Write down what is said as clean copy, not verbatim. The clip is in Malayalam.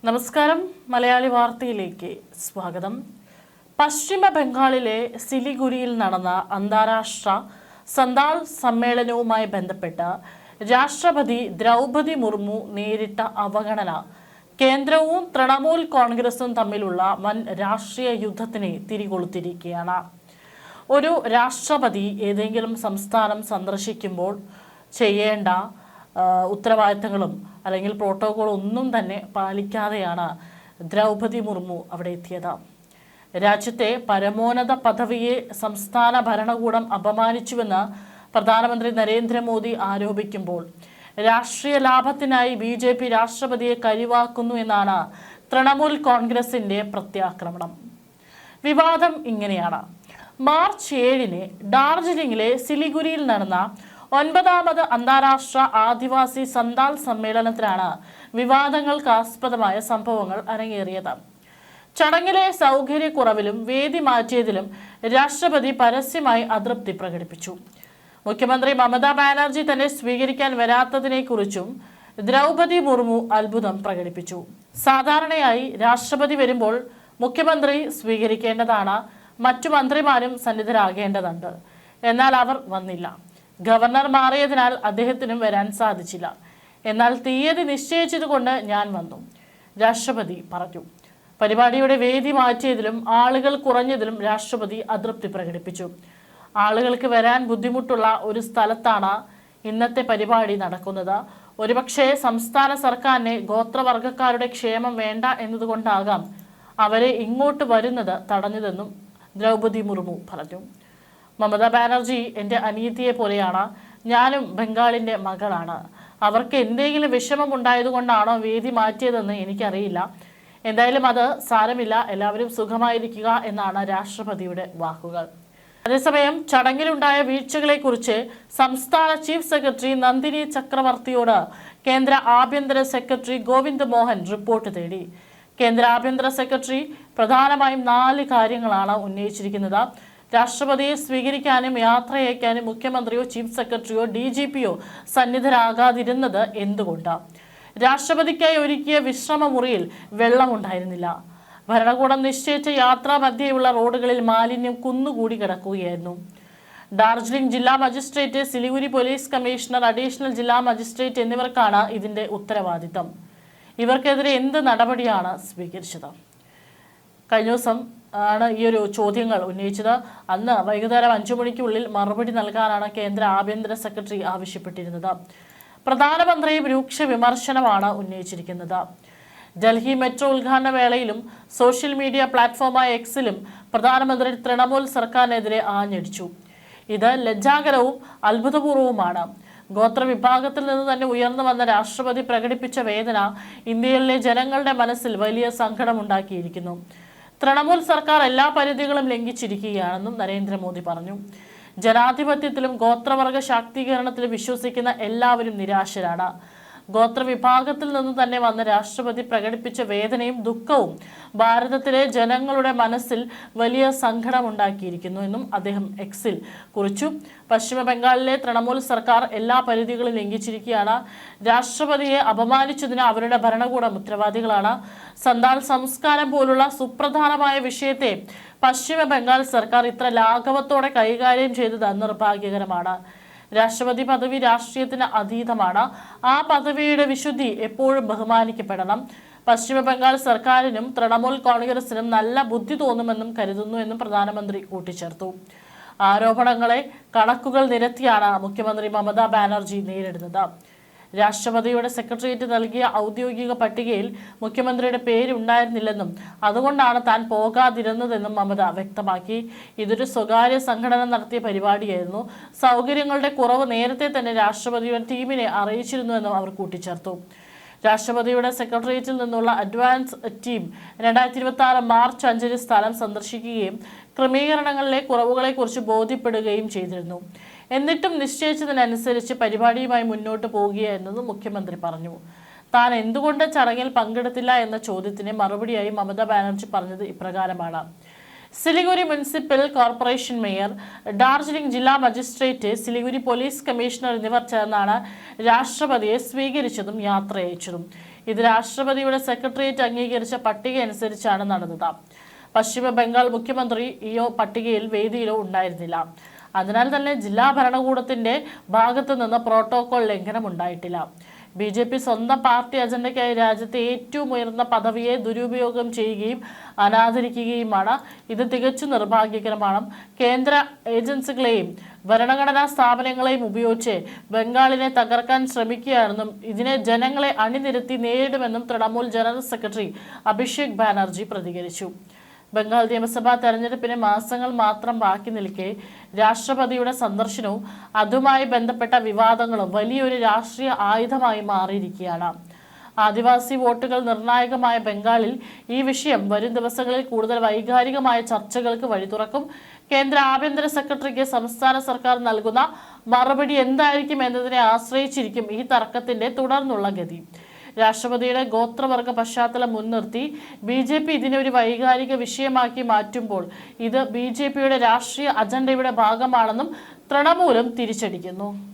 നമസ്കാരം. മലയാളി വാർത്തയിലേക്ക് സ്വാഗതം. പശ്ചിമ ബംഗാളിലെ സിലിഗുരിയിൽ നടന്ന അന്താരാഷ്ട്ര സന്താൾ സമ്മേളനവുമായി ബന്ധപ്പെട്ട് രാഷ്ട്രപതി ദ്രൗപദി മുർമു നേരിട്ട അവഗണന കേന്ദ്രവും തൃണമൂൽ കോൺഗ്രസും തമ്മിലുള്ള വൻ രാഷ്ട്രീയ യുദ്ധത്തിനെ തിരികൊളുത്തിരിക്കുകയാണ്. ഒരു രാഷ്ട്രപതി ഏതെങ്കിലും സംസ്ഥാനം സന്ദർശിക്കുമ്പോൾ ചെയ്യേണ്ട ഉത്തരവാദിത്തങ്ങളും അല്ലെങ്കിൽ പ്രോട്ടോകോളും ഒന്നും തന്നെ പാലിക്കാതെയാണ് ദ്രൗപദി മുർമു അവിടെ എത്തിയത്. രാജ്യത്തെ പരമോന്നത പദവിയെ സംസ്ഥാന ഭരണകൂടം അപമാനിച്ചുവെന്ന് പ്രധാനമന്ത്രി നരേന്ദ്രമോദി ആരോപിക്കുമ്പോൾ രാഷ്ട്രീയ ലാഭത്തിനായി BJP രാഷ്ട്രപതിയെ കരിവാക്കുന്നു എന്നാണ് തൃണമൂൽ കോൺഗ്രസിന്റെ പ്രത്യാക്രമണം. വിവാദം ഇങ്ങനെയാണ്. മാർച്ച് 7-ന് ഡാർജിലിംഗിലെ സിലിഗുരിയിൽ നടന്ന 9ാമത് അന്താരാഷ്ട്ര ആദിവാസി സന്താൾ സമ്മേളനത്തിലാണ് വിവാദങ്ങൾക്കാസ്പദമായ സംഭവങ്ങൾ അരങ്ങേറിയത്. ചടങ്ങിലെ സൗകര്യക്കുറവിലും വേദി മാറ്റിയതിലും രാഷ്ട്രപതി പരസ്യമായി അതൃപ്തി പ്രകടിപ്പിച്ചു. മുഖ്യമന്ത്രി മമതാ ബാനർജി തന്നെ സ്വീകരിക്കാൻ വരാത്തതിനെക്കുറിച്ചും ദ്രൗപദി മുർമു അത്ഭുതം പ്രകടിപ്പിച്ചു. സാധാരണയായി രാഷ്ട്രപതി വരുമ്പോൾ മുഖ്യമന്ത്രി സ്വീകരിക്കേണ്ടതാണ്, മറ്റു മന്ത്രിമാരും സന്നിധരാകേണ്ടതുണ്ട്. എന്നാൽ അവർ വന്നില്ല. ഗവർണർ മാറിയതിനാൽ അദ്ദേഹത്തിനും വരാൻ സാധിച്ചില്ല. എന്നാൽ തീയതി നിശ്ചയിച്ചതുകൊണ്ട് ഞാൻ വന്നു, രാഷ്ട്രപതി പറഞ്ഞു. പരിപാടിയുടെ വേദി മാറ്റിയതിലും ആളുകൾ കുറഞ്ഞതിലും രാഷ്ട്രപതി അതൃപ്തി പ്രകടിപ്പിച്ചു. ആളുകൾക്ക് വരാൻ ബുദ്ധിമുട്ടുള്ള ഒരു സ്ഥലത്താണ് ഇന്നത്തെ പരിപാടി നടക്കുന്നത്. ഒരുപക്ഷെ സംസ്ഥാന സർക്കാരിനെ ഗോത്രവർഗക്കാരുടെ ക്ഷേമം വേണ്ട എന്നതുകൊണ്ടാകാം അവരെ ഇങ്ങോട്ട് വരുന്നത് തടഞ്ഞതെന്നും ദ്രൗപദി മുർമു പറഞ്ഞു. മമതാ ബാനർജി എൻ്റെ അനിയത്തിയെ പോലെയാണ്. ഞാനും ബംഗാളിൻ്റെ മകളാണ്. അവർക്ക് എന്തെങ്കിലും വിഷമമുണ്ടായതുകൊണ്ടാണോ വേദി മാറ്റിയതെന്ന് എനിക്കറിയില്ല. എന്തായാലും അത് സാരമില്ല, എല്ലാവരും സുഖമായിരിക്കുക എന്നാണ് രാഷ്ട്രപതിയുടെ വാക്കുകൾ. അതേസമയം ചടങ്ങിലുണ്ടായ വീഴ്ചകളെക്കുറിച്ച് സംസ്ഥാന ചീഫ് സെക്രട്ടറി നന്ദിനി ചക്രവർത്തിയോട് കേന്ദ്ര ആഭ്യന്തര സെക്രട്ടറി ഗോവിന്ദ് മോഹൻ റിപ്പോർട്ട് തേടി. കേന്ദ്ര ആഭ്യന്തര സെക്രട്ടറി പ്രധാനമായും 4 കാര്യങ്ങളാണ് ഉന്നയിച്ചിരിക്കുന്നത്. രാഷ്ട്രപതിയെ സ്വീകരിക്കാനും യാത്രയയക്കാനും മുഖ്യമന്ത്രിയോ ചീഫ് സെക്രട്ടറിയോ DGPയോ സന്നിധരാകാതിരുന്നത് എന്തുകൊണ്ട്? രാഷ്ട്രപതിക്കായി ഒരുക്കിയ വിശ്രമമുറിയിൽ വെള്ളമുണ്ടായിരുന്നില്ല. ഭരണകൂടം നിശ്ചയിച്ച യാത്രാ മധ്യേയുള്ള റോഡുകളിൽ മാലിന്യം കുന്നുകൂടി കിടക്കുകയായിരുന്നു. ഡാർജിലിംഗ് ജില്ലാ magistrate, Siliguri police commissioner, additional ജില്ലാ മജിസ്ട്രേറ്റ് എന്നിവർക്കാണ് ഇതിന്റെ ഉത്തരവാദിത്തം. ഇവർക്കെതിരെ എന്ത് നടപടിയാണ് സ്വീകരിച്ചത്? കഴിഞ്ഞ ദിവസം ആണ് ഈ ഒരു ചോദ്യങ്ങൾ ഉന്നയിച്ചത്. അന്ന് വൈകുന്നേരം 5 മണിക്കുള്ളിൽ മറുപടി നൽകാനാണ് കേന്ദ്ര ആഭ്യന്തര സെക്രട്ടറി ആവശ്യപ്പെട്ടിരുന്നത്. പ്രധാനമന്ത്രി രൂക്ഷ വിമർശനമാണ് ഉന്നയിച്ചിരിക്കുന്നത്. ഡൽഹി മെട്രോ ഉദ്ഘാടന വേളയിലും സോഷ്യൽ മീഡിയ പ്ലാറ്റ്ഫോമായ എക്സിലും പ്രധാനമന്ത്രി തൃണമൂൽ സർക്കാരിനെതിരെ ആഞ്ഞടിച്ചു. ഇത് ലജ്ജാകരവും അത്ഭുതപൂർവവുമാണ്. ഗോത്രവിഭാഗത്തിൽ നിന്ന് തന്നെ ഉയർന്നു വന്ന രാഷ്ട്രപതി പ്രകടിപ്പിച്ച വേദന ഇന്ത്യയിലെ ജനങ്ങളുടെ മനസ്സിൽ വലിയ സങ്കടമുണ്ടാക്കിയിരിക്കുന്നു. തൃണമൂൽ സർക്കാർ എല്ലാ പരിധികളും ലംഘിച്ചിരിക്കുകയാണെന്നും നരേന്ദ്രമോദി പറഞ്ഞു. ജനാധിപത്യത്തിലും ഗോത്രവർഗ ശാക്തീകരണത്തിലും വിശ്വസിക്കുന്ന എല്ലാവരും നിരാശരാണ്. ഗോത്രവിഭാഗത്തിൽ നിന്ന് തന്നെ വന്ന രാഷ്ട്രപതി പ്രകടിപ്പിച്ച വേദനയും ദുഃഖവും ഭാരതത്തിലെ ജനങ്ങളുടെ മനസ്സിൽ വലിയ സങ്കടമുണ്ടാക്കിയിരിക്കുന്നു എന്നും അദ്ദേഹം എക്സിൽ കുറിച്ചു. പശ്ചിമ ബംഗാളിലെ തൃണമൂൽ സർക്കാർ എല്ലാ പരിധികളും ലംഘിച്ചിരിക്കുകയാണ്. രാഷ്ട്രപതിയെ അപമാനിച്ചതിന് അവരുടെ ഭരണകൂടം ഉത്തരവാദികളാണ്. സന്താൾ സംസ്കാരം പോലുള്ള സുപ്രധാനമായ വിഷയത്തെ പശ്ചിമ ബംഗാൾ സർക്കാർ ഇത്ര ലാഘവത്തോടെ കൈകാര്യം ചെയ്തത് നിർഭാഗ്യകരമാണ്. രാഷ്ട്രപതി പദവി രാഷ്ട്രീയത്തിന് അതീതമാണ്. ആ പദവിയുടെ വിശുദ്ധി എപ്പോഴും ബഹുമാനിക്കപ്പെടണം. പശ്ചിമ ബംഗാൾ സർക്കാരിനും തൃണമൂൽ കോൺഗ്രസിനും നല്ല ബുദ്ധി തോന്നുമെന്നും കരുതുന്നു എന്നും പ്രധാനമന്ത്രി കൂട്ടിച്ചേർത്തു. ആരോപണങ്ങളെ കണക്കുകൾ നിരത്തിയാണ് മുഖ്യമന്ത്രി മമതാ ബാനർജി നേരിടുന്നത്. രാഷ്ട്രപതിയുടെ സെക്രട്ടേറിയറ്റ് നൽകിയ ഔദ്യോഗിക പട്ടികയിൽ മുഖ്യമന്ത്രിയുടെ പേരുണ്ടായിരുന്നില്ലെന്നും അതുകൊണ്ടാണ് താൻ പോകാതിരുന്നതെന്നും മമത വ്യക്തമാക്കി. ഇതൊരു സ്വകാര്യ സംഘടന നടത്തിയ പരിപാടിയായിരുന്നു. സൗകര്യങ്ങളുടെ കുറവ് നേരത്തെ തന്നെ രാഷ്ട്രപതിയുടെ ടീമിനെ അറിയിച്ചിരുന്നുവെന്നും അവർ കൂട്ടിച്ചേർത്തു. രാഷ്ട്രപതിയുടെ സെക്രട്ടേറിയറ്റിൽ നിന്നുള്ള അഡ്വാൻസ് ടീം 2026 മാർച്ച് 5-ന് സ്ഥലം സന്ദർശിക്കുകയും ക്രമീകരണങ്ങളിലെ കുറവുകളെക്കുറിച്ച് ബോധ്യപ്പെടുകയും ചെയ്തിരുന്നു. എന്നിട്ടും നിശ്ചയിച്ചതിനനുസരിച്ച് പരിപാടിയുമായി മുന്നോട്ട് പോകുകയായിരുന്നെന്നും മുഖ്യമന്ത്രി പറഞ്ഞു. താൻ എന്തുകൊണ്ട് ചടങ്ങിൽ പങ്കെടുത്തില്ല എന്ന ചോദ്യത്തിന് മറുപടിയായി മമതാ ബാനർജി പറഞ്ഞത് ഇപ്രകാരമാണ്. Siliguri municipal corporation mayor, Darjeeling ജില്ലാ മജിസ്ട്രേറ്റ്, സിലിഗുരി പോലീസ് കമ്മീഷണർ എന്നിവർ ചേർന്നാണ് രാഷ്ട്രപതിയെ സ്വീകരിച്ചതും യാത്രയച്ചതും. ഇത് രാഷ്ട്രപതിയുടെ സെക്രട്ടേറിയറ്റ് അംഗീകരിച്ച പട്ടിക അനുസരിച്ചാണ് നടന്നത്. പശ്ചിമ ബംഗാൾ മുഖ്യമന്ത്രി ഈ പട്ടികയിൽ വേദിയിലോ ഉണ്ടായിരുന്നില്ല. അതിനാൽ തന്നെ ജില്ലാ ഭരണകൂടത്തിന്റെ ഭാഗത്തു നിന്ന് പ്രോട്ടോകോൾ ലംഘനം ഉണ്ടായിട്ടില്ല. BJP സ്വന്തം പാർട്ടി അജണ്ടയ്ക്കായി രാജ്യത്തെ ഏറ്റവും ഉയർന്ന പദവിയെ ദുരുപയോഗം ചെയ്യുകയും അനാദരിക്കുകയുമാണ്. ഇത് തികച്ചും നിർഭാഗ്യകരമാണ്. കേന്ദ്ര ഏജൻസികളെയും ഭരണഘടനാ സ്ഥാപനങ്ങളെയും ഉപയോഗിച്ച് ബംഗാളിനെ തകർക്കാൻ ശ്രമിക്കുകയാണെന്നും ഇതിനെ ജനങ്ങളെ അണിനിരത്തി നേരിടുമെന്നും തൃണമൂൽ ജനറൽ സെക്രട്ടറി അഭിഷേക് ബാനർജി പ്രതികരിച്ചു. ബംഗാൾ നിയമസഭാ തെരഞ്ഞെടുപ്പിന് മാസങ്ങൾ മാത്രം ബാക്കി നിൽക്കെ രാഷ്ട്രപതിയുടെ സന്ദർശനവും അതുമായി ബന്ധപ്പെട്ട വിവാദങ്ങളും വലിയൊരു രാഷ്ട്രീയ ആയുധമായി മാറിയിരിക്കുകയാണ്. ആദിവാസി വോട്ടുകൾ നിർണായകമായ ബംഗാളിൽ ഈ വിഷയം വരും ദിവസങ്ങളിൽ കൂടുതൽ വൈകാരികമായ ചർച്ചകൾക്ക് വഴി തുറക്കും. കേന്ദ്ര ആഭ്യന്തര സെക്രട്ടറിക്ക് സംസ്ഥാന സർക്കാർ നൽകുന്ന മറുപടി എന്തായിരിക്കും എന്നതിനെ ആശ്രയിച്ചിരിക്കും ഈ തർക്കത്തിന്റെ തുടർന്നുള്ള ഗതി. രാഷ്ട്രപതിയുടെ ഗോത്രവർഗ പശ്ചാത്തലം മുൻനിർത്തി BJP ഇതിനെ ഒരു വൈകാരിക വിഷയമാക്കി മാറ്റുമ്പോൾ ഇത് BJPയുടെ രാഷ്ട്രീയ അജണ്ടയുടെ ഭാഗമാണെന്നും തൃണമൂലം തിരിച്ചടിക്കുന്നു.